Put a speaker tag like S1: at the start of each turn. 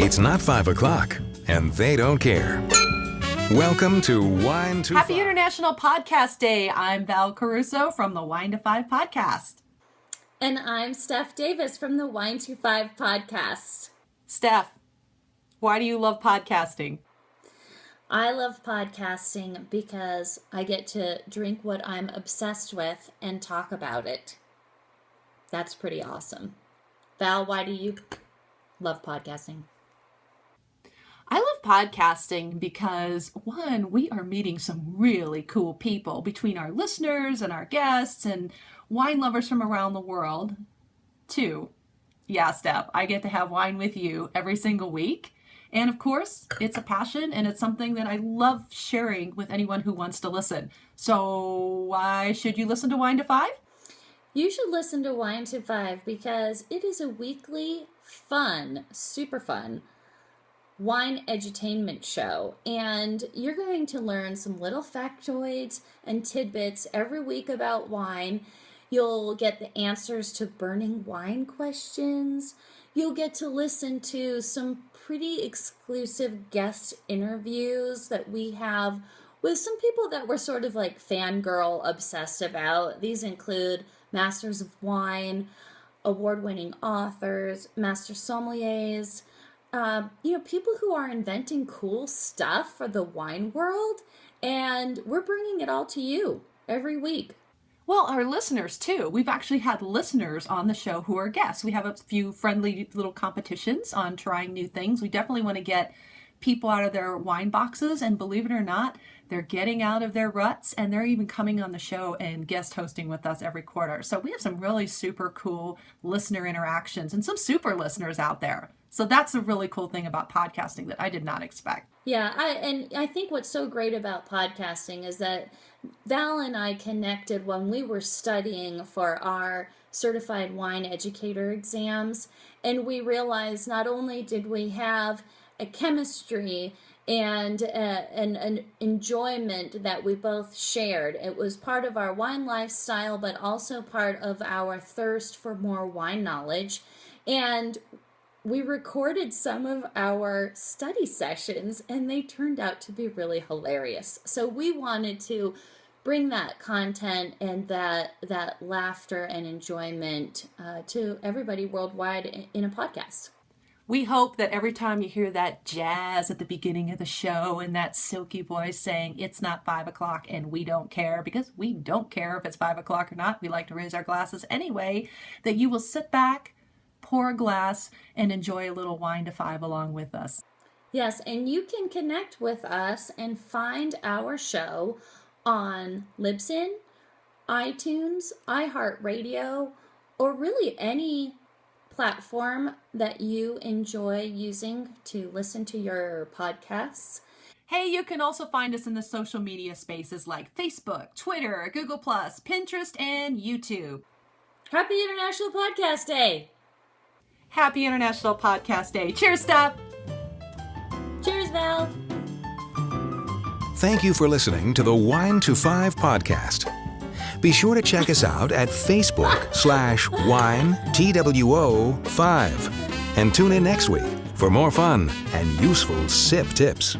S1: It's not 5 o'clock, and they don't care. Welcome to Wine to
S2: Happy
S1: 5.
S2: International Podcast Day. I'm Val Caruso from the W25 Podcast.
S3: And I'm Steph Davis from the W25 Podcast.
S2: Steph, why do you love podcasting?
S3: I love podcasting because I get to drink what I'm obsessed with and talk about it. That's pretty awesome. Val, why do you love podcasting?
S2: I love podcasting because, one, we are meeting some really cool people between our listeners and our guests and wine lovers from around the world. Two, yeah, Steph, I get to have wine with you every single week. And of course, it's a passion and it's something that I love sharing with anyone who wants to listen. So why should you listen to Wine to 5?
S3: You should listen to Wine to 5 because it is a weekly, fun, super fun wine edutainment show. And you're going to learn some little factoids and tidbits every week about wine. You'll get the answers to burning wine questions. You'll get to listen to some pretty exclusive guest interviews that we have with some people that we're sort of like fangirl obsessed about. These include masters of wine, award-winning authors, master sommeliers, people who are inventing cool stuff for the wine world, and we're bringing it all to you every week.
S2: Well, our listeners, too. We've actually had listeners on the show who are guests. We have a few friendly little competitions on trying new things. We definitely want to get people out of their wine boxes, and believe it or not, they're getting out of their ruts, and they're even coming on the show and guest hosting with us every quarter. So we have some really super cool listener interactions and some super listeners out there. So that's a really cool thing about podcasting that I did not expect.
S3: Yeah, I think what's so great about podcasting is that Val and I connected when we were studying for our certified wine educator exams, and we realized not only did we have a chemistry and an enjoyment that we both shared. It was part of our wine lifestyle, but also part of our thirst for more wine knowledge. And we recorded some of our study sessions, and they turned out to be really hilarious. So we wanted to bring that content and that laughter and enjoyment to everybody worldwide in a podcast.
S2: We hope that every time you hear that jazz at the beginning of the show and that silky voice saying it's not 5 o'clock and we don't care, because we don't care if it's 5 o'clock or not. We like to raise our glasses anyway, that you will sit back, pour a glass, and enjoy a little Wine to 5 along with us.
S3: Yes, and you can connect with us and find our show on Libsyn, iTunes, iHeartRadio, or really any platform that you enjoy using to listen to your podcasts.
S2: Hey, you can also find us in the social media spaces like Facebook, Twitter, Google+, Pinterest, and YouTube.
S3: Happy International Podcast Day!
S2: Happy International Podcast Day. Cheers, Steph!
S3: Cheers, Val!
S1: Thank you for listening to the Wine to 5 podcast. Be sure to check us out at Facebook/WineTWO5 and tune in next week for more fun and useful sip tips.